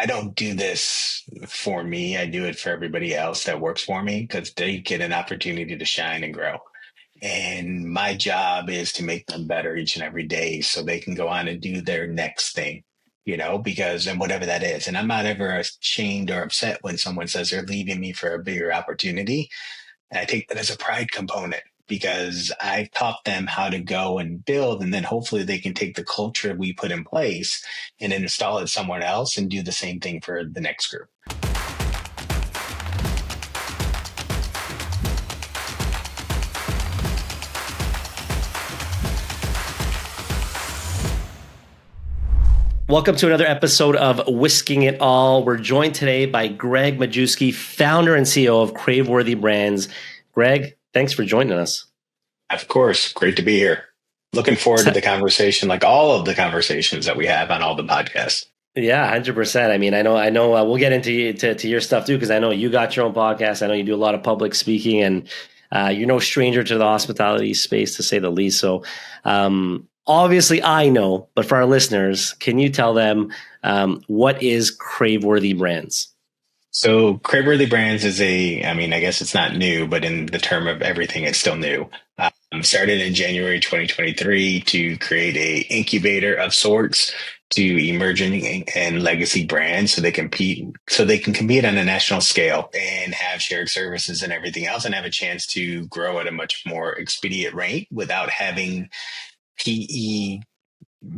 I don't do this for me. I do it for everybody else that works for me because they get an opportunity to shine and grow. And my job is to make them better each and every day so they can go on and do their next thing, because, and whatever that is. And I'm not ever ashamed or upset when someone says they're leaving me for a bigger opportunity. And I take that as a pride component because I've taught them how to go and build, and then hopefully they can take the culture we put in place and install it somewhere else and do the same thing for the next group. Welcome to another episode of Whisking It All. We're joined today by Gregg Majewski, founder and CEO of Craveworthy Brands. Gregg, thanks for joining us. Of course. Great to be here. Looking forward to the conversation, like all of the conversations that we have on all the podcasts. Yeah, 100%. I mean, I know. We'll get into your stuff too, because I know you got your own podcast. I know you do a lot of public speaking, and you're no stranger to the hospitality space, to say the least. So, obviously, I know, but for our listeners, can you tell them what is Craveworthy Brands? So Craveworthy Brands is I guess it's not new, but in the term of everything, it's still new. Started in January 2023 to create a incubator of sorts to emerging and legacy brands so they can compete on a national scale and have shared services and everything else and have a chance to grow at a much more expedient rate without having PE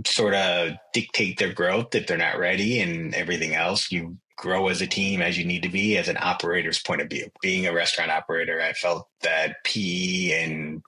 sort of dictate their growth if they're not ready and everything else. You grow as a team as you need to be as an operator's point of view. Being a restaurant operator, I felt that PE and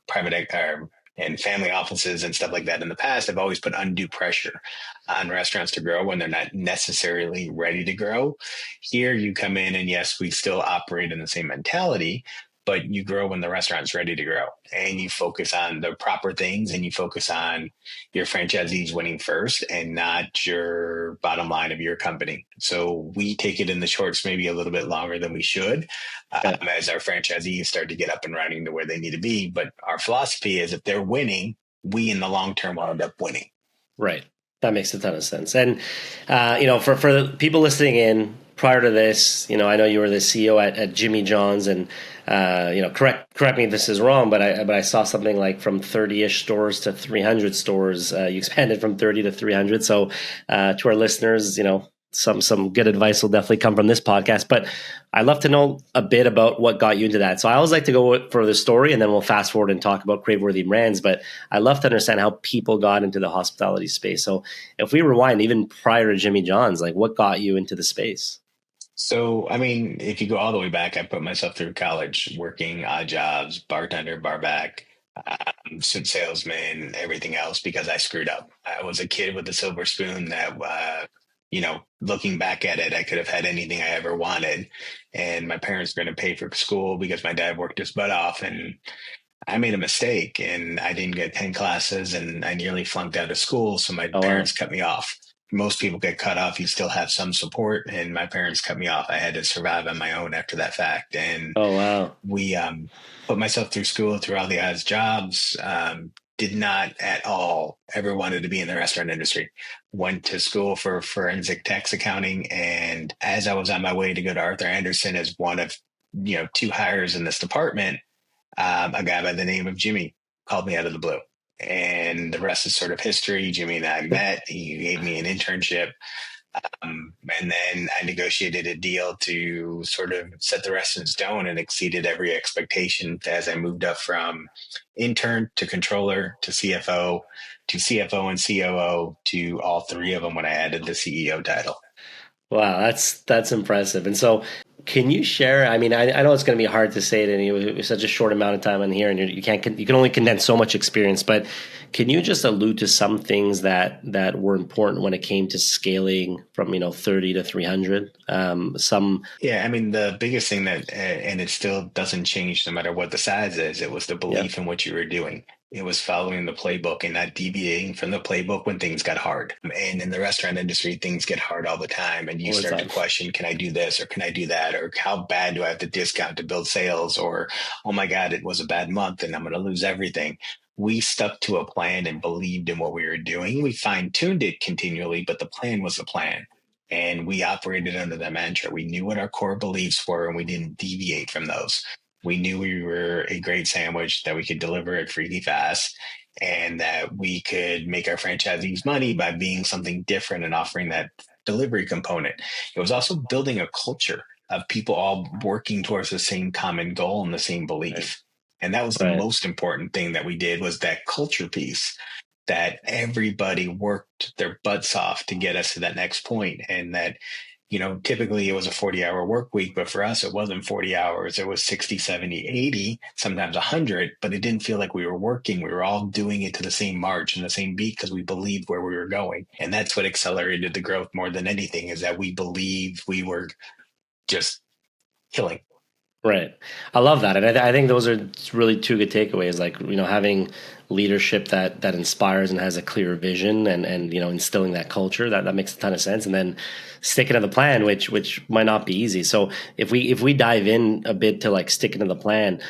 and family offices and stuff like that in the past have always put undue pressure on restaurants to grow when they're not necessarily ready to grow. Here you come in and yes, we still operate in the same mentality, but you grow when the restaurant's ready to grow and you focus on the proper things and you focus on your franchisees winning first and not your bottom line of your company. So we take it in the shorts maybe a little bit longer than we should as our franchisees start to get up and running to where they need to be. But our philosophy is if they're winning, we in the long term will end up winning. Right. That makes a ton of sense. And, for the people listening in prior to this, I know you were the CEO at Jimmy John's and, correct me if this is wrong, but I saw something like from 30-ish stores to 300 stores. You expanded from 30 to 300. So to our listeners, some good advice will definitely come from this podcast. But I'd love to know a bit about what got you into that. So I always like to go for the story, and then we'll fast forward and talk about Craveworthy Brands. But I love to understand how people got into the hospitality space. So if we rewind even prior to Jimmy John's, like what got you into the space? So, if you go all the way back, I put myself through college working odd jobs, bartender, barback, suit salesman, everything else because I screwed up. I was a kid with a silver spoon that, looking back at it, I could have had anything I ever wanted. And my parents were going to pay for school because my dad worked his butt off and I made a mistake and I didn't get 10 classes and I nearly flunked out of school. So my parents cut me off. Most people get cut off. You still have some support. And my parents cut me off. I had to survive on my own after that fact. And we put myself through school through all the odds jobs. Did not at all ever wanted to be in the restaurant industry. Went to school for forensic tax accounting. And as I was on my way to go to Arthur Andersen as one of, two hires in this department, a guy by the name of Jimmy called me out of the blue. And the rest is sort of history. Jimmy and I met. He gave me an internship. And then I negotiated a deal to sort of set the rest in stone and exceeded every expectation as I moved up from intern to controller to CFO and COO to all three of them when I added the CEO title. Wow, that's impressive. And so can you share, I know it's going to be hard to say it in such a short amount of time on here and you can only condense so much experience, but can you just allude to some things that were important when it came to scaling from, 30 to 300? The biggest thing that, and it still doesn't change no matter what the size is, it was the belief in what you were doing. It was following the playbook and not deviating from the playbook when things got hard. And in the restaurant industry, things get hard all the time. And you start to question, can I do this or can I do that? Or how bad do I have to discount to build sales? Or, oh my God, it was a bad month and I'm going to lose everything. We stuck to a plan and believed in what we were doing. We fine-tuned it continually, but the plan was the plan. And we operated under that mantra. We knew what our core beliefs were and we didn't deviate from those. We knew we were a great sandwich, that we could deliver it freaky fast, and that we could make our franchisees money by being something different and offering that delivery component. It was also building a culture of people all working towards the same common goal and the same Right. belief. And that was the Right. most important thing that we did, was that culture piece, that everybody worked their butts off to get us to that next point. And that, typically it was a 40-hour work week, but for us, it wasn't 40 hours. It was 60, 70, 80, sometimes 100, but it didn't feel like we were working. We were all doing it to the same march and the same beat because we believed where we were going. And that's what accelerated the growth more than anything, is that we believed we were just killing. Right. I love that. And I think those are really two good takeaways. Like, having leadership that inspires and has a clear vision, and instilling that culture, that makes a ton of sense. And then sticking to the plan, which might not be easy. So if we dive in a bit to like sticking to the plan,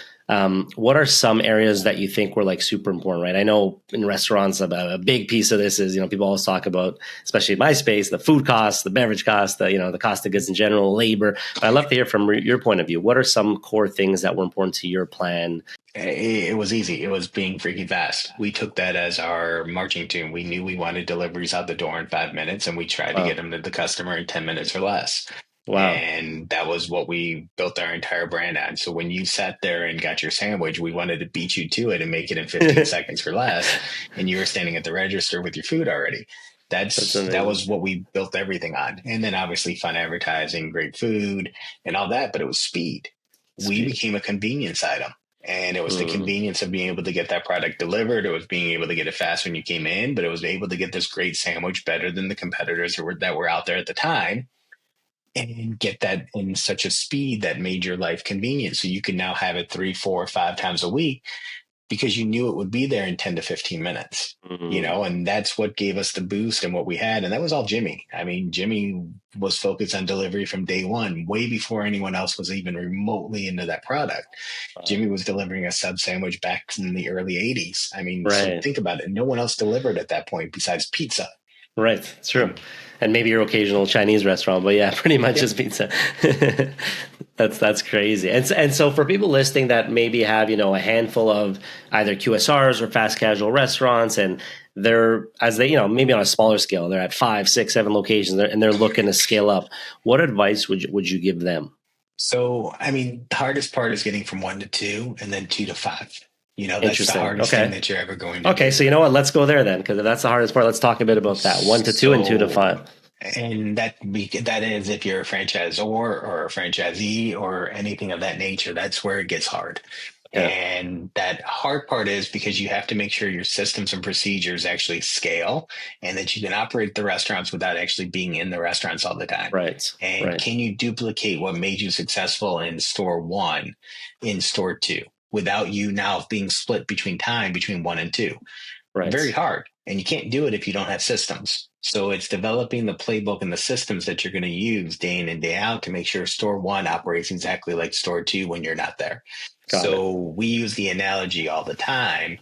what are some areas that you think were like super important, right? I know in restaurants, a big piece of this is, people always talk about, especially in my space, the food costs, the beverage costs, the cost of goods in general, labor. But I'd love to hear from your point of view. What are some core things that were important to your plan? It was easy. It was being freaking fast. We took that as our marching tune. We knew we wanted deliveries out the door in 5 minutes, and we tried to get Wow. them to the customer in 10 minutes or less. Wow. And that was what we built our entire brand on. So when you sat there and got your sandwich, we wanted to beat you to it and make it in 15 seconds or less. And you were standing at the register with your food already. That's That amazing. was what we built everything on. And then obviously fun advertising, great food and all that, but it was speed. We Speed. became a convenience item. And it was the Mm, convenience of being able to get that product delivered. It was being able to get it fast when you came in, but it was able to get this great sandwich better than the competitors that were out there at the time, and get that in such a speed that made your life convenient. So you can now have it 3, 4, 5 times a week because you knew it would be there in 10 to 15 minutes, mm, and that's what gave us the boost and what we had. And that was all Jimmy. I mean, Jimmy was focused on delivery from day one, way before anyone else was even remotely into that product. wow. Jimmy was delivering a sub sandwich back in the early 80s. I mean, so Right. think about it. No one else delivered at that point besides pizza. Right. It's true. And And maybe your occasional Chinese restaurant, but yeah, pretty much yep. just pizza. That's crazy. And so for people listening that maybe have, a handful of either QSRs or fast casual restaurants, and they're, as they, maybe on a smaller scale, they're at 5, 6, 7 locations, and they're looking to scale up. What advice would you give them? So, I mean, the hardest part is getting from 1 to 2 and then 2 to 5. That's the Interesting. hardest thing Okay. that you're ever going to Okay. do. So you know what? Let's go there then, because if that's the hardest part, let's talk a bit about that. 1 to 2 and two to So, five. and that is if you're a franchisor or a franchisee or anything of that nature, that's where it gets hard. Okay. And that hard part is because you have to make sure your systems and procedures actually scale and that you can operate the restaurants without actually being in the restaurants all the time. Right. And Right. can you duplicate what made you successful in store one in store two without you now being split between 1 and 2? Very Right. hard. And you can't do it if you don't have systems. So it's developing the playbook and the systems that you're going to use day in and day out to make sure store one operates exactly like store two when you're not there. Got it. So we use the analogy all the time.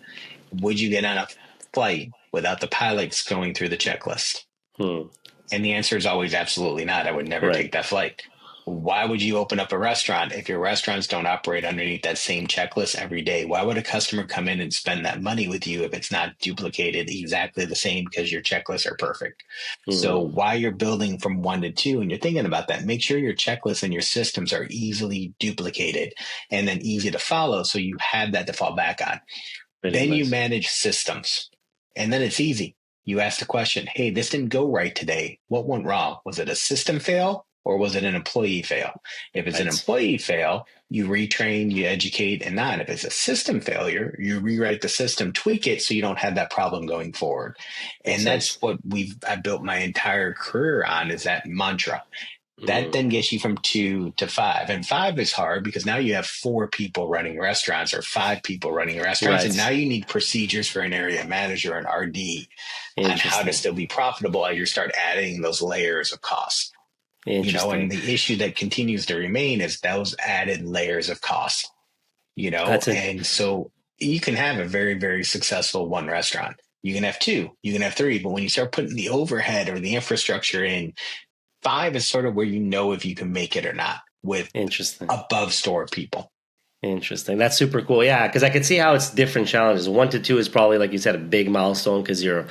Would you get on a flight without the pilots going through the checklist? Hmm. And the answer is always absolutely not. I would never Right. take that flight. Why would you open up a restaurant if your restaurants don't operate underneath that same checklist every day? Why would a customer come in and spend that money with you if it's not duplicated exactly the same because your checklists are perfect? So Hmm. while you're building from 1 to 2 and you're thinking about that, make sure your checklists and your systems are easily duplicated and then easy to follow so you have that to fall back on. Really Then you nice. manage systems. And then it's easy. You ask the question, hey, this didn't go right today. What went wrong? Was it a system fail or was it an employee fail? If it's an Right. employee fail, you retrain, you educate, and not. If it's a system failure, you rewrite the system, tweak it so you don't have that problem going forward. Makes And that's sense. what I built my entire career on, is that mantra. That Hmm. then gets you from 2 to 5. And 5 is hard because now you have 4 people running restaurants or 5 people running restaurants. And now Right. you need procedures for an area manager and RD on how to Interesting. still be profitable as you start adding those layers of costs. Interesting. And the issue that continues to remain is those added layers of costs, That's it. and so you can have a very, very successful one restaurant. You can have two, you can have three, but when you start putting the overhead or the infrastructure in, 5 is sort of where you know if you can make it or not with Interesting. above store people. Interesting. That's super cool. Yeah, because I can see how it's different challenges. 1 to 2 is probably, like you said, a big milestone because you're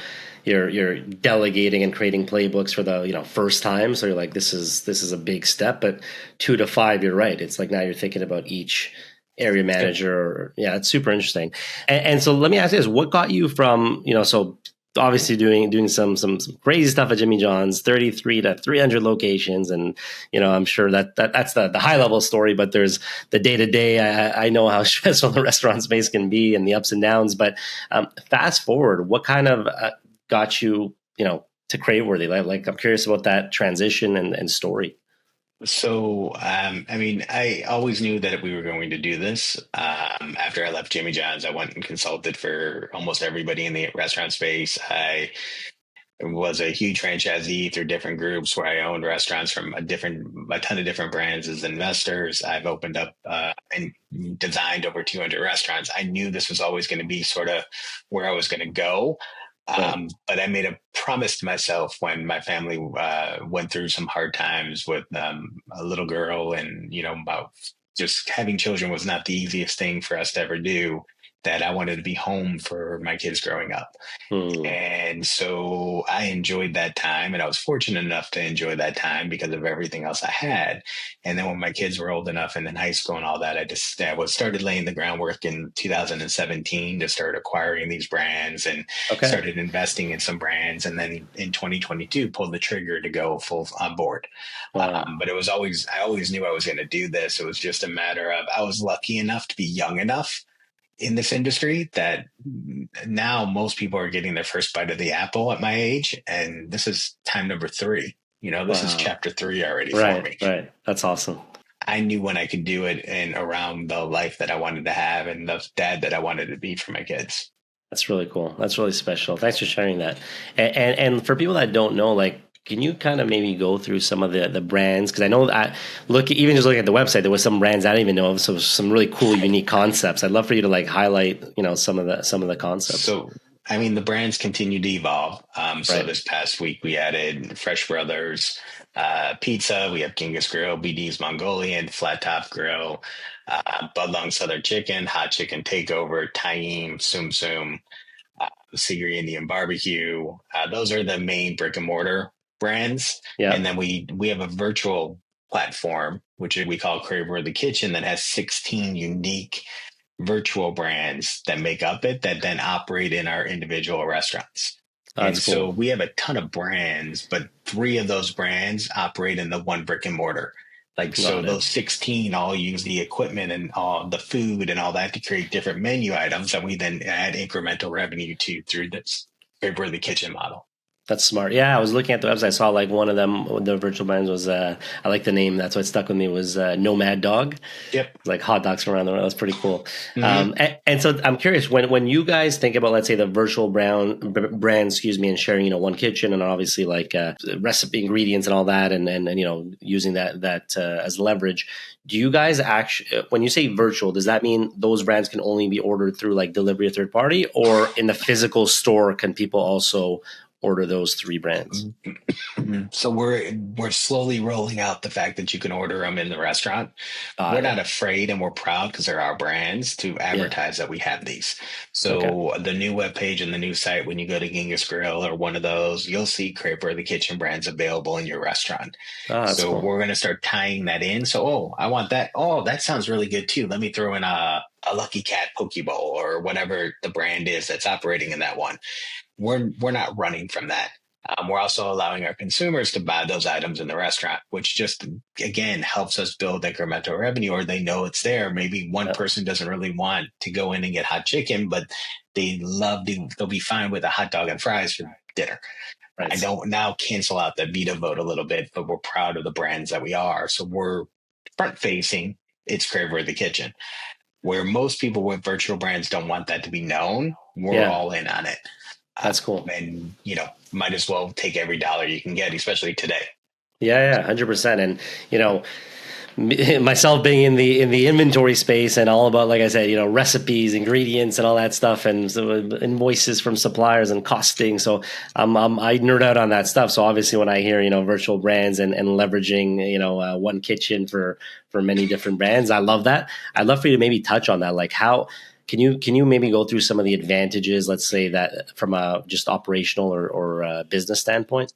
delegating and creating playbooks for the first time. So you're like, this is a big step. But 2 to 5, you're right. It's like now you're thinking about each area Yep. manager. Yeah, it's super interesting. And so let me ask you this: what got you from so obviously doing some crazy stuff at Jimmy John's, 33 to 300 locations, and I'm sure that's the high level story, but there's the day to day. I know how stressful the restaurant space can be and the ups and downs. But fast forward, what kind of got you to Craveworthy? Like I'm curious about that transition and story. So, I mean, I always knew that we were going to do this. After I left Jimmy John's, I went and consulted for almost everybody in the restaurant space. I was a huge franchisee through different groups where I owned restaurants from a ton of different brands as investors. I've opened up and designed over 200 restaurants. I knew this was always going to be sort of where I was going to go. Right. But I made a promise to myself when my family went through some hard times with a little girl, and about just having children was not the easiest thing for us to ever do. That I wanted to be home for my kids growing up. Hmm. And so I enjoyed that time, and I was fortunate enough to enjoy that time because of everything else I had. And then when my kids were old enough and in high school and all that, I was started laying the groundwork in 2017 to start acquiring these brands and Okay. started investing in some brands. And then in 2022, pulled the trigger to go full on board. Wow. But I always knew I was going to do this. It was just a matter of, I was lucky enough to be young enough in this industry that now most people are getting their first bite of the apple at my age. And this is time number 3. This is Wow. chapter 3 already for Right. me. Right. That's awesome. I knew when I could do it and around the life that I wanted to have and the dad that I wanted to be for my kids. That's really cool. That's really special. Thanks for sharing that. And for people that don't know, like, can you kind of maybe go through some of the brands? Because I know I even just looking at the website, there was some brands I didn't even know of. So some really cool, unique concepts. I'd love for you to like highlight, some of the concepts. So, I mean, the brands continue to evolve. So Right. this past week we added Fresh Brothers Pizza. We have Genghis Grill, BD's Mongolian, Flat Top Grill, Budlong Southern Chicken, Hot Chicken Takeover, Taim, Sum Sum, Sigiri Indian Barbecue. Those are the main brick and mortar brands. And Yeah. then we have a virtual platform, which we call Craveworthy Kitchen, that has 16 unique virtual brands that make up it that then operate in our individual restaurants. Oh, And that's so cool. we have a ton of brands, but 3 of those brands operate in the one brick and mortar. Like, so Got it. those 16 all use the equipment and all the food and all that to create different menu items that we then add incremental revenue to through this Favorly Kitchen model. That's smart. Yeah, I was looking at the website. I saw like one of them, the virtual brands was, I like the name. That's what stuck with me was Nomad Dog. Yep. Like hot dogs from around the world. That's pretty cool. Mm-hmm. And so I'm curious when you guys think about, let's say, the virtual brand, excuse me, and sharing, one kitchen and obviously like recipe ingredients and all that, and using that as leverage. Do you guys actually, when you say virtual, does that mean those brands can only be ordered through like delivery or third party, or in the physical store can people also order those 3 brands? So we're slowly rolling out the fact that you can order them in the restaurant. We're Got not it. afraid, and we're proud because they're our brands to Yeah. advertise that we have these. Okay. So the new webpage and the new site, when you go to Genghis Grill or one of those, you'll see Craveworthy Kitchen brands available in your restaurant. Ah, that's So cool. we're going to start tying that in. So, oh, I want that. Oh, that sounds really good too. Let me throw in a Lucky Cat Poke Bowl or whatever the brand is that's operating in that one. We're not running from that. We're also allowing our consumers to buy those items in the restaurant, which just again helps us build incremental revenue, or they know it's there. Maybe one Yeah. person doesn't really want to go in and get hot chicken, but they'll be fine with a hot dog and fries for dinner. I Right. don't now cancel out the Vita vote a little bit, but we're proud of the brands that we are. So we're front facing. It's Craveworthy Kitchen. Where most people with virtual brands don't want that to be known, we're Yeah. all in on it. That's cool. And, might as well take every dollar you can get, especially today. Yeah, yeah, 100%. And you know, myself being in the inventory space and all about, like I said, recipes, ingredients, and all that stuff, and so invoices from suppliers and costing. So I nerd out on that stuff. So obviously, when I hear virtual brands and leveraging one kitchen for many different brands, I love that. I'd love for you to maybe touch on that, like how. Can you maybe go through some of the advantages, let's say, that from a just operational or business standpoint?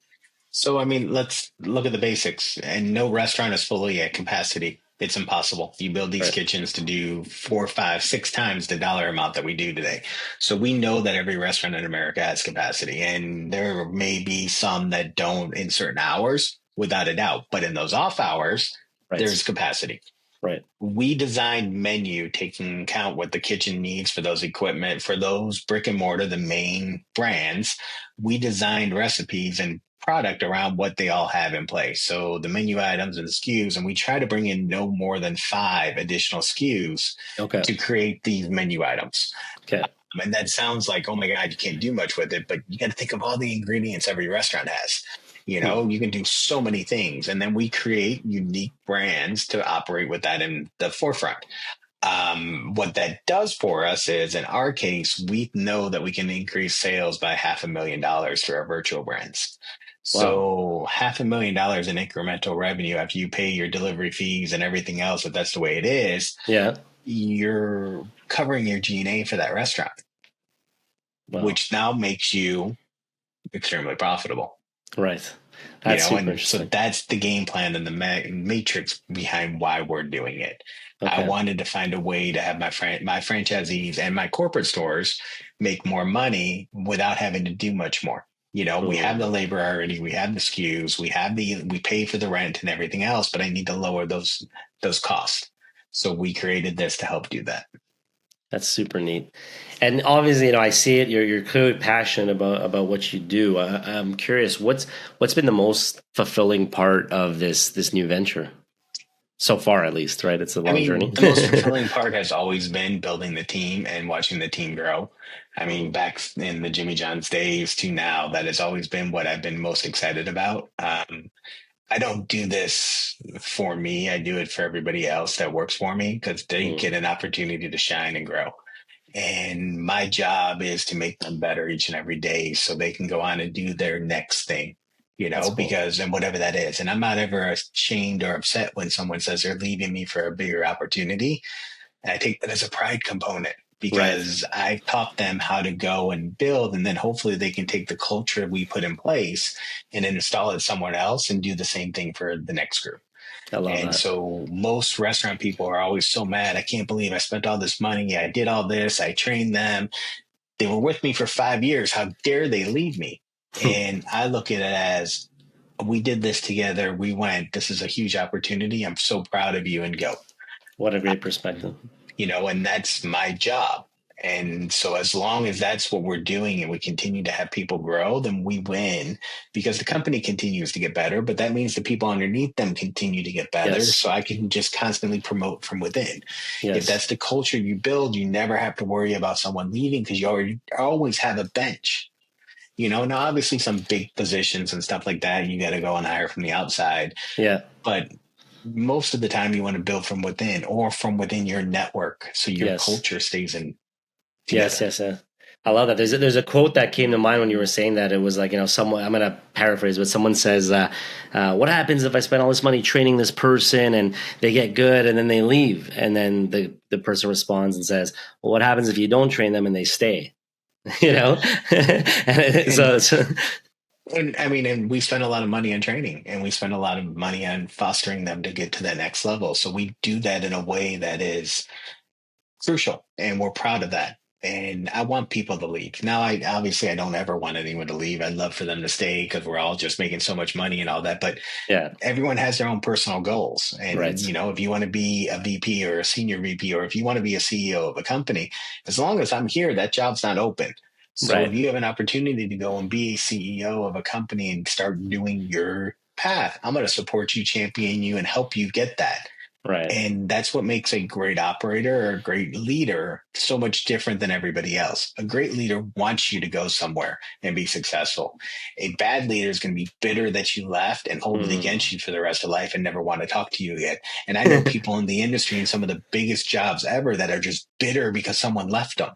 So, I mean, let's look at the basics. And no restaurant is fully at capacity. It's impossible. You build these Right. kitchens to do four, five, six times the dollar amount that we do today. So we know that every restaurant in America has capacity, and there may be some that don't in certain hours, without a doubt. But in those off hours, Right. there's capacity. Right. We designed menu taking account what the kitchen needs for those equipment for those brick and mortar, the main brands. We designed recipes and product around what they all have in place. So the menu items and the SKUs, and we try to bring in no more than 5 additional SKUs Okay. to create these menu items. Okay. And that sounds like, oh my God, you can't do much with it, but you got to think of all the ingredients every restaurant has. Hmm. You can do so many things. And then we create unique brands to operate with that in the forefront. What that does for us is, in our case, we know that we can increase sales by $500,000 through our virtual brands. Wow. So $500,000 in incremental revenue after you pay your delivery fees and everything else, if that's the way it is, Yeah. you're covering your G&A for that restaurant, Wow. which now makes you extremely profitable. Right. That's super And so interesting. that's the game plan and the matrix behind why we're doing it. I Okay. wanted to find a way to have my franchisees and my corporate stores make more money without having to do much more. We have the Mm. labor already, we have the SKUs, we pay for the rent and everything else, but I need to lower those costs. So we created this to help do that. That's super neat. And obviously, I see it. You're clearly passionate about what you do. I'm curious, what's been the most fulfilling part of this new venture so far, at least, right? It's a I long mean, journey. the most fulfilling part has always been building the team and watching the team grow. I mean, Mm. back in the Jimmy John's days to now, that has always been what I've been most excited about. I don't do this for me. I do it for everybody else that works for me because they Mm. get an opportunity to shine and grow. And my job is to make them better each and every day so they can go on and do their next thing, That's cool. because, and whatever that is. And I'm not ever ashamed or upset when someone says they're leaving me for a bigger opportunity. And I take that as a pride component Right. because I've taught them how to go and build. And then hopefully they can take the culture we put in place and install it somewhere else and do the same thing for the next group. I love And that. so most restaurant people are always so mad. I can't believe I spent all this money. I did all this. I trained them. They were with me for 5 years. How dare they leave me? And I look at it as we did this together. We went, this is a huge opportunity. I'm so proud of you and go. What a great perspective. And that's my job. And so as long as that's what we're doing and we continue to have people grow, then we win because the company continues to get better, but that means the people underneath them continue to get better. Yes. So I can just constantly promote from within. If Yes. that's the culture you build, you never have to worry about someone leaving because you already always have a bench. Now obviously some big positions and stuff like that, you got to go and hire from the outside, Yeah. but most of the time you want to build from within or from within your network so your Yes. culture stays in Yes. together. Yes. Yeah. I love that. There's a quote that came to mind when you were saying that. It was like, someone, I'm going to paraphrase, but someone says, what happens if I spend all this money training this person and they get good and then they leave? And then the person responds and says, well, what happens if you don't train them and they stay? you know? And and so and I mean, and we spend a lot of money on training and we spend a lot of money on fostering them to get to that next level, so we do that in a way that is crucial and we're proud of that. And I want people to leave. Now, I don't ever want anyone to leave. I'd love for them to stay because we're all just making so much money and all that, but yeah, everyone has their own personal goals. And, right. if you want to be a VP or a senior VP, or if you want to be a CEO of a company, as long as I'm here, that job's not open. So if Right. you have an opportunity to go and be a CEO of a company and start doing your path, I'm going to support you, champion you, and help you get that. Right. And that's what makes a great operator or a great leader so much different than everybody else. A great leader wants you to go somewhere and be successful. A bad leader is going to be bitter that you left and hold it Mm. against you for the rest of life and never want to talk to you again. And I know people in the industry in some of the biggest jobs ever that are just bitter because someone left them.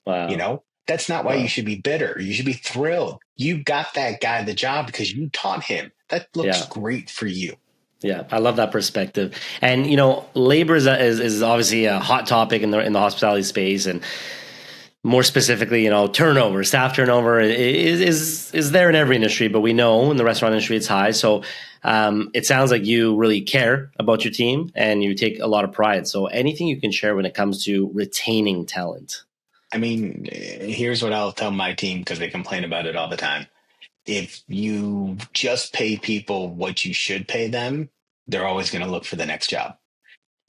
Wow. That's not why you Wow. should be bitter. You should be thrilled. You got that guy the job because you taught him. That looks Yeah. great for you. Yeah, I love that perspective. And labor is obviously a hot topic in the hospitality space, and more specifically, turnover, staff turnover is there in every industry, but we know in the restaurant industry it's high. So it sounds like you really care about your team and you take a lot of pride. So anything you can share when it comes to retaining talent? I mean, here's what I'll tell my team because they complain about it all the time. If you just pay people what you should pay them, they're always going to look for the next job.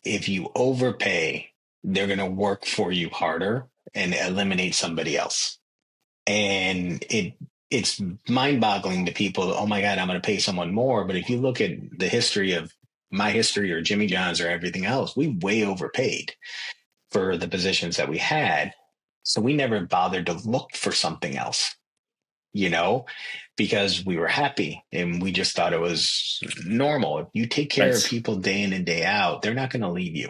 If you overpay, they're going to work for you harder and eliminate somebody else. And it's mind-boggling to people. Oh my God, I'm going to pay someone more. But if you look at the history of my history or Jimmy John's or everything else, we way overpaid for the positions that we had. So we never bothered to look for something else, you know, because we were happy and we just thought it was normal. If you take care of Right. people day in and day out, they're not going to leave you.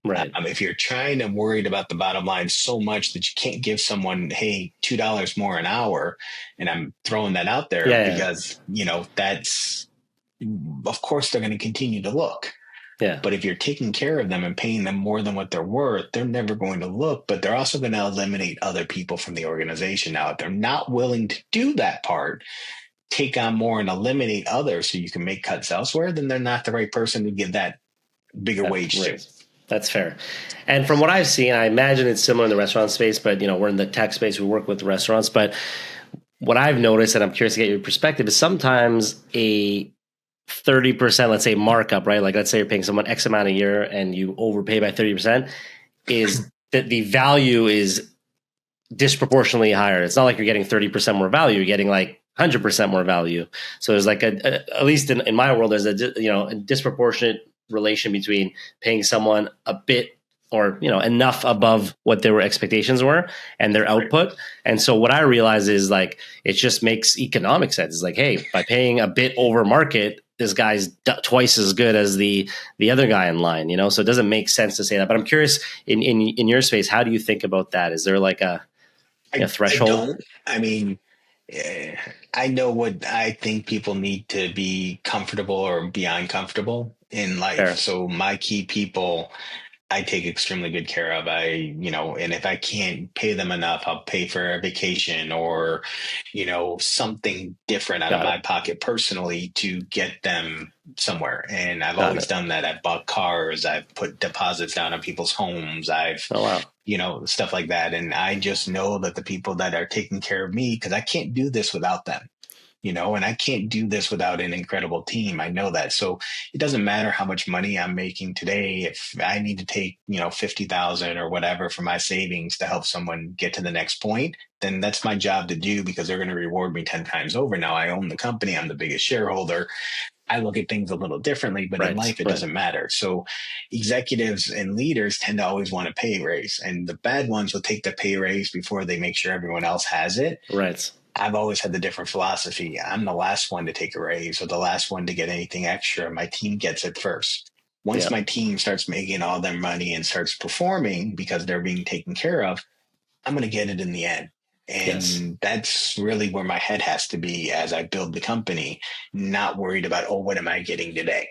Right. If you're trying to worried about the bottom line so much that you can't give someone, hey, $2 more an hour, and I'm throwing that out there Yeah. because, that's, of course, they're going to continue to look. Yeah. But if you're taking care of them and paying them more than what they're worth, they're never going to look, but they're also going to eliminate other people from the organization. Now, if they're not willing to do that part, take on more and eliminate others so you can make cuts elsewhere, then they're not the right person to give that bigger That wage to. raise. That's fair. And from what I've seen, I imagine it's similar in the restaurant space, but we're in the tech space, we work with restaurants. But what I've noticed, and I'm curious to get your perspective, is sometimes a 30%, let's say, markup, right? Like let's say you're paying someone X amount a year and you overpay by 30%, is that the value is disproportionately higher. It's not like you're getting 30% more value, you're getting like 100% more value. So there's like at least in my world, there's a disproportionate relation between paying someone a bit or enough above what their expectations were and their Right. output. And so what I realize is like it just makes economic sense. It's like, hey, by paying a bit over market, this guy's twice as good as the other guy in line. So it doesn't make sense to say that. But I'm curious in your space, how do you think about that? Is there like a I threshold? don't. I mean, I know what I think people need to be comfortable or be uncomfortable in life. Fair. So my key people, I take extremely good care of. And if I can't pay them enough, I'll pay for a vacation or, something different out of Got it. my pocket personally to get them somewhere. And I've Got always it. done that. I've bought cars, I've put deposits down on people's homes, I've, Oh, wow. stuff like that. And I just know that the people that are taking care of me, because I can't do this without them. And I can't do this without an incredible team. I know that. So it doesn't matter how much money I'm making today. If I need to take, 50,000 or whatever from my savings to help someone get to the next point, then that's my job to do because they're going to reward me 10 times over. Now I own the company. I'm the biggest shareholder. I look at things a little differently, but in Right. life, it Right. doesn't matter. So executives and leaders tend to always want a pay raise, and the bad ones will take the pay raise before they make sure everyone else has it. Right. I've always had the different philosophy. I'm the last one to take a raise or the last one to get anything extra. My team gets it first. Once Yeah. my team starts making all their money and starts performing because they're being taken care of, I'm going to get it in the end. Yes. And that's really where my head has to be as I build the company, not worried about, oh, what am I getting today?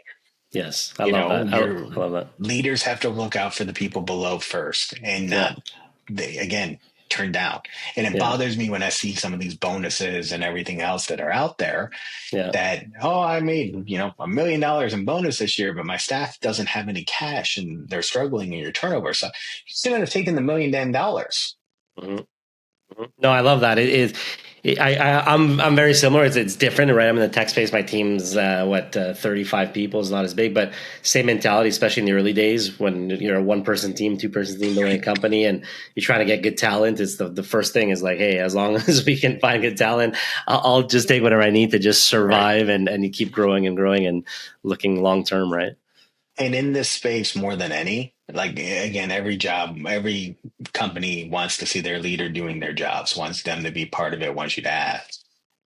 Yes. I love that. Your I love that. leaders have to look out for the people below first and Yeah. not, again, turn down. And it Yeah. bothers me when I see some of these bonuses and everything else that are out there Yeah. that, oh, I made, $1 million in bonus this year, but my staff doesn't have any cash and they're struggling in your turnover. So you still have taken the $1 million. Mhm. No, I love that. It is. I'm very similar. It's different, right? I'm in the tech space. My team's 35 people is not as big, but same mentality, especially in the early days when you're a one person team, two person team building a company, and you're trying to get good talent. It's the first thing is like, hey, as long as we can find good talent, I'll just take whatever I need to just Right. survive, and you keep growing and growing and looking long term, right? And in this space, more than any, like again, every job, every company wants to see their leader doing their jobs, wants them to be part of it, wants you to ask.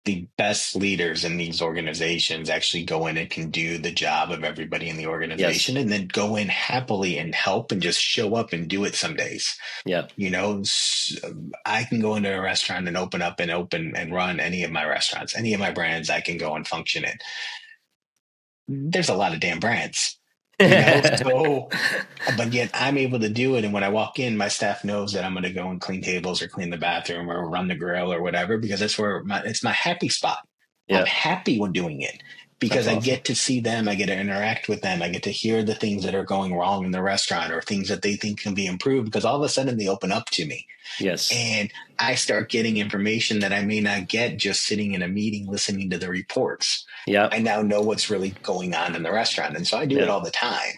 The best leaders in these organizations actually go in and can do the job of everybody in the Yes. organization and then go in happily and help and just show up and do it some days. Yeah. You know, I can go into a restaurant and open and run any of my restaurants, any of my brands. I can go and function it. There's a lot of damn brands, you know, so but yet I'm able to do it. And when I walk in, my staff knows that I'm going to go and clean tables or clean the bathroom or run the grill or whatever, because that's where it's my happy spot. I'm Yeah. happy when doing it That's because I awesome. get to see them. I get to interact with them. I get to hear the things that are going wrong in the restaurant or things that they think can be improved, because all of a sudden they open up to me Yes. and I start getting information that I may not get just sitting in a meeting, listening to the reports. Yeah. I now know what's really going on in the restaurant. And so I do it Yeah. all the time,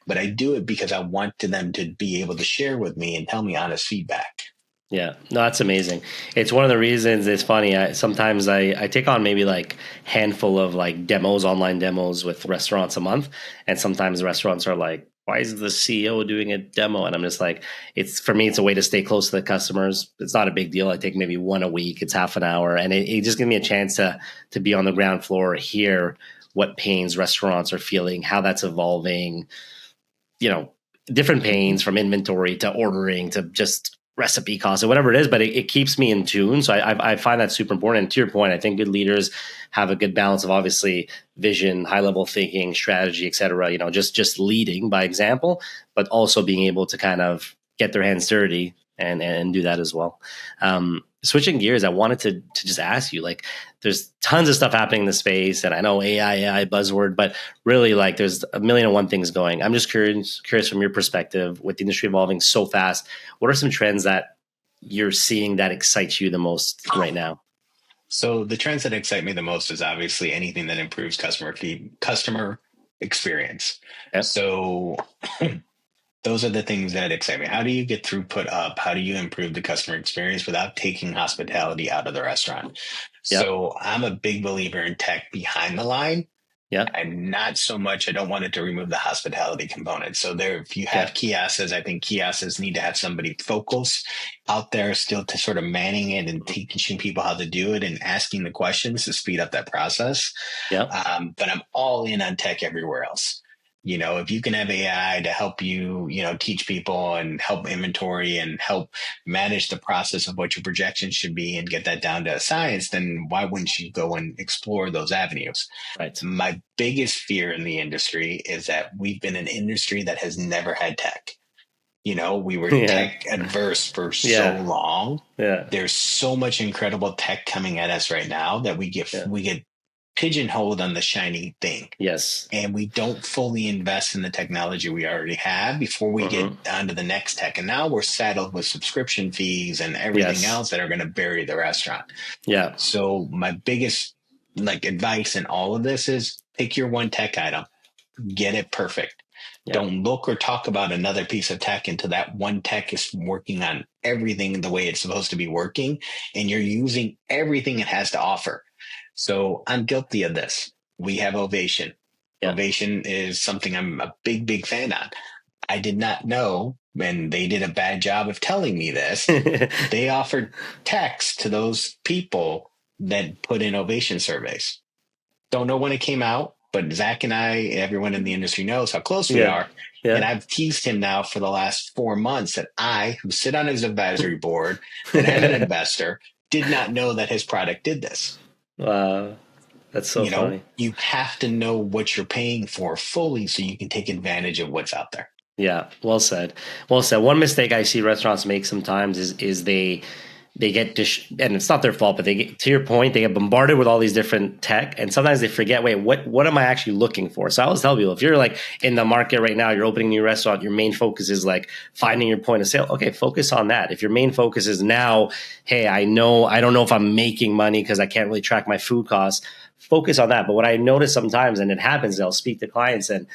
but I do it because I want them to be able to share with me and tell me honest feedback. Yeah, no, that's amazing. It's one of the reasons. It's funny. Sometimes I take on maybe like handful of like demos, online demos with restaurants a month, and sometimes the restaurants are like, "Why is the CEO doing a demo?" And I'm just like, it's for me, it's a way to stay close to the customers. It's not a big deal. I take maybe one a week. It's half an hour, and it just gives me a chance to be on the ground floor, hear what pains restaurants are feeling, how that's evolving, you know, different pains from inventory to ordering to just recipe costs or whatever it is, but it keeps me in tune. So I find that super important. And to your point, I think good leaders have a good balance of obviously vision, high level thinking, strategy, et cetera, you know, just leading by example, but also being able to kind of get their hands dirty and do that as well. Switching gears, I wanted to just ask you, like, there's tons of stuff happening in the space, and I know AI buzzword, but really, like, there's a million and one things going. I'm just curious from your perspective, with the industry evolving so fast, what are some trends that you're seeing that excites you the most right now? So the trends that excite me the most is obviously anything that improves customer experience. Yep. So those are the things that excite me. How do you get throughput up? How do you improve the customer experience without taking hospitality out of the restaurant? Yep. So I'm a big believer in tech behind the line. Yep. And not so much. I don't want it to remove the hospitality component. So there, if you have Okay. kiosks, I think kiosks need to have somebody focus out there still to sort of manning it and Mhm. teaching people how to do it and asking the questions to speed up that process. Yep. But I'm all in on tech everywhere else. You know, if you can have AI to help you, you know, teach people and help inventory and help manage the process of what your projections should be and get that down to science, then why wouldn't you go and explore those avenues? Right. My biggest fear in the industry is that we've been an industry that has never had tech. You know, we were Yeah. tech adverse for so Yeah. long. Yeah. There's so much incredible tech coming at us right now that Yeah. we get pigeonholed on the shiny thing, Yes. and we don't fully invest in the technology we already have before we get Hmm. onto the next tech. And now we're saddled with subscription fees and everything Yes. else that are going to bury the restaurant. Yeah. So my biggest like advice in all of this is pick your one tech item, get it perfect. Yeah. Don't look or talk about another piece of tech until that one tech is working on everything the way it's supposed to be working and you're using everything it has to offer. So I'm guilty of this. We have Ovation. Yeah. Ovation is something I'm a big fan on. I did not know, and they did a bad job of telling me this. They offered text to those people that put in Ovation surveys. Don't know when it came out, but Zach and I, everyone in the industry knows how close we Yeah. are. And Yeah. I've teased him now for the last 4 months that I, who sit on his advisory board and am an investor, did not know that his product did this. Wow. That's so You know, funny. you have to know what you're paying for fully so you can take advantage of what's out there. Yeah, well said. Well said. One mistake I see restaurants make sometimes is they get and it's not their fault, but they get, to your point, they get bombarded with all these different tech, and sometimes they forget, wait, what am I actually looking for? So I always tell people, if you're like in the market right now, you're opening a new restaurant, your main focus is like finding your point of sale. Okay, focus on that. If your main focus is now, hey, I don't know if I'm making money because I can't really track my food costs. Focus on that. But what I notice sometimes, and it happens, I'll speak to clients and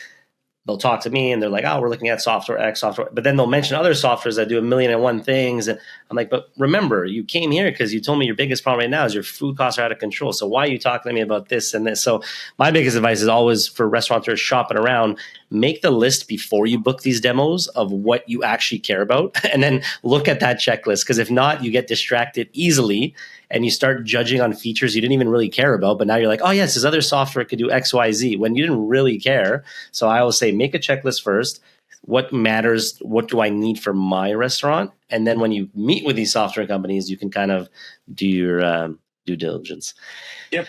they'll talk to me and they're like, oh, we're looking at software X software, but then they'll mention other softwares that do 1,000,001 things. And I'm like, but remember, you came here because you told me your biggest problem right now is your food costs are out of control. So why are you talking to me about this and this? So my biggest advice is always for restaurateurs shopping around, make the list before you book these demos of what you actually care about, and then look at that checklist. Because if not, you get distracted easily and you start judging on features you didn't even really care about. But now you're like, oh, yes, this other software could do X, Y, Z when you didn't really care. So I always say, make a checklist first. What matters? What do I need for my restaurant? And then when you meet with these software companies, you can kind of do your due diligence. Yep.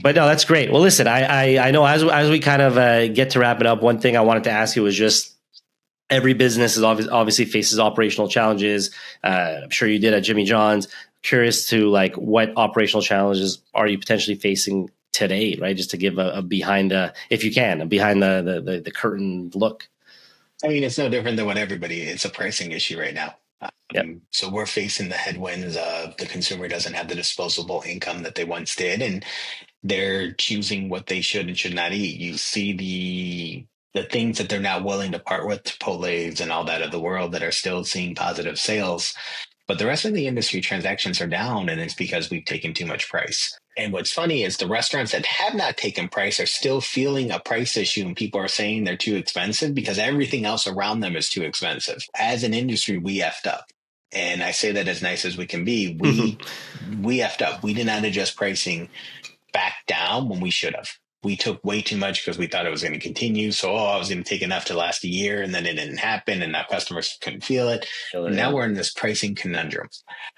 But no, that's great. Well, listen, I know as we kind of get to wrap it up, one thing I wanted to ask you was just every business is obviously faces operational challenges. I'm sure you did at Jimmy John's. Curious to like what operational challenges are you potentially facing today, right? Just to give a behind, if you can, a behind the curtain look. I mean, it's no different than what it's a pricing issue right now. Yep. So we're facing the headwinds of the consumer doesn't have the disposable income that they once did, and they're choosing what they should and should not eat. You see the things that they're not willing to part with, Chipotle's and all that of the world that are still seeing positive sales. But the rest of the industry transactions are down, and it's because we've taken too much price. And what's funny is the restaurants that have not taken price are still feeling a price issue, and people are saying they're too expensive because everything else around them is too expensive. As an industry, we effed up. And I say that as nice as we can be. We effed up. We did not adjust pricing back down when we should have. We took way too much because we thought it was going to continue. So, I was going to take enough to last a year, and then it didn't happen, and now customers couldn't feel it. And now we're in this pricing conundrum.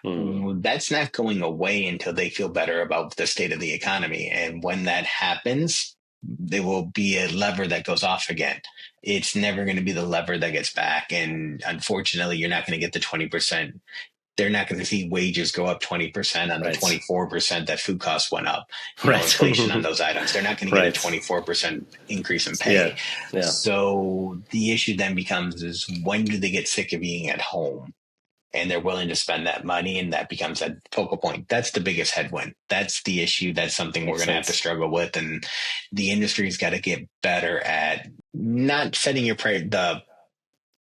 That's not going away until they feel better about the state of the economy. And when that happens, there will be a lever that goes off again. It's never going to be the lever that gets back. And unfortunately, you're not going to get the 20%. They're not going to see wages go up 20% on the 24% that food costs went up. Inflation on those items. They're not going to get a 24% increase in pay. Yeah. So the issue then becomes is when do they get sick of being at home and they're willing to spend that money, and that becomes a focal point. That's the biggest headwind. That's the issue. That's something we're going to have to struggle with. And the industry's got to get better at not setting the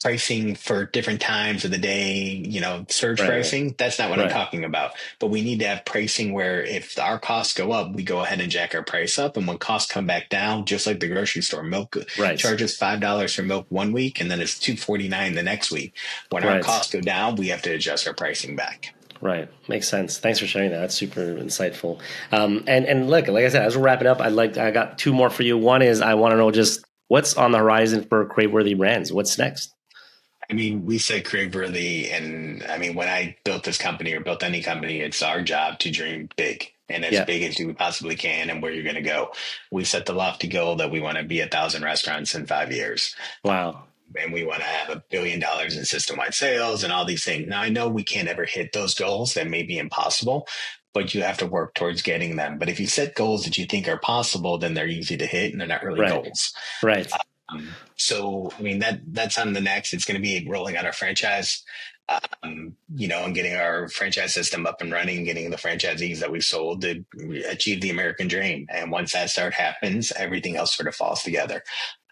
pricing for different times of the day, surge pricing. That's not what I'm talking about. But we need to have pricing where if our costs go up, we go ahead and jack our price up. And when costs come back down, just like the grocery store, milk charges $5 for milk one week, and then it's $2.49 the next week. When our costs go down, we have to adjust our pricing back. Right. Makes sense. Thanks for sharing that. That's super insightful. And look, like I said, as we're wrapping up, I got two more for you. One is I want to know just what's on the horizon for Craveworthy Brands. What's next? I mean, we say Craveworthy, and I mean, when I built this company or built any company, it's our job to dream big and as big as we possibly can, and where you're going to go. We set the lofty goal that we want to be 1,000 restaurants in 5 years. Wow. And we want to have $1 billion in system-wide sales and all these things. Now, I know we can't ever hit those goals. That may be impossible, but you have to work towards getting them. But if you set goals that you think are possible, then they're easy to hit, and they're not really goals. Right. So, I mean, that's on the next. It's going to be rolling out our franchise, and getting our franchise system up and running, getting the franchisees that we sold to achieve the American dream. And once that happens, everything else sort of falls together.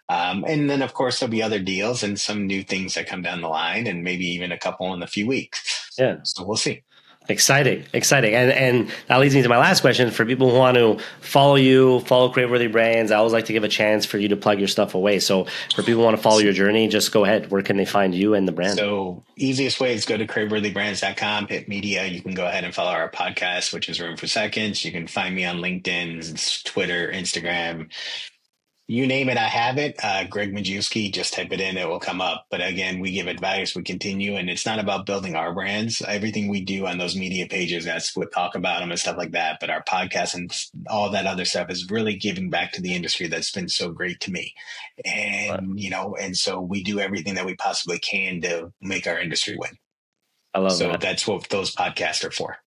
And then, of course, there'll be other deals and some new things that come down the line, and maybe even a couple in a few weeks. Yeah. So we'll see. Exciting. And that leads me to my last question. For people who want to follow Craveworthy Brands, I always like to give a chance for you to plug your stuff away. So for people who want to follow your journey, just go ahead. Where can they find you and the brand? So easiest way is go to craveworthybrands.com, hit media. You can go ahead and follow our podcast, which is Room for Seconds. You can find me on LinkedIn, Twitter, Instagram. You name it, I have it. Gregg Majewski, just type it in, it will come up. But again, we give advice, we continue, and it's not about building our brands. Everything we do on those media pages, that's what talk about them and stuff like that. But our podcast and all that other stuff is really giving back to the industry that's been so great to me. And, and so we do everything that we possibly can to make our industry win. I love that. So that's what those podcasts are for.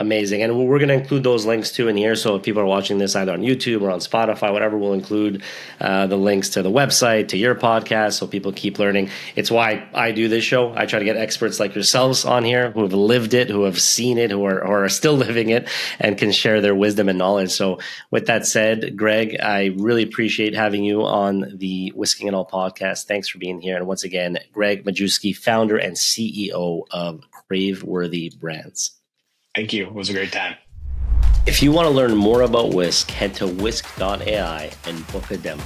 Amazing. And we're going to include those links too in here. So if people are watching this either on YouTube or on Spotify, whatever, we'll include the links to the website, to your podcast, so people keep learning. It's why I do this show. I try to get experts like yourselves on here who have lived it, who have seen it, who are still living it, and can share their wisdom and knowledge. So with that said, Gregg, I really appreciate having you on the Whisking It All podcast. Thanks for being here. And once again, Gregg Majewski, founder and CEO of Craveworthy Brands. Thank you. It was a great time. If you want to learn more about Whisk, head to whisk.ai and book a demo.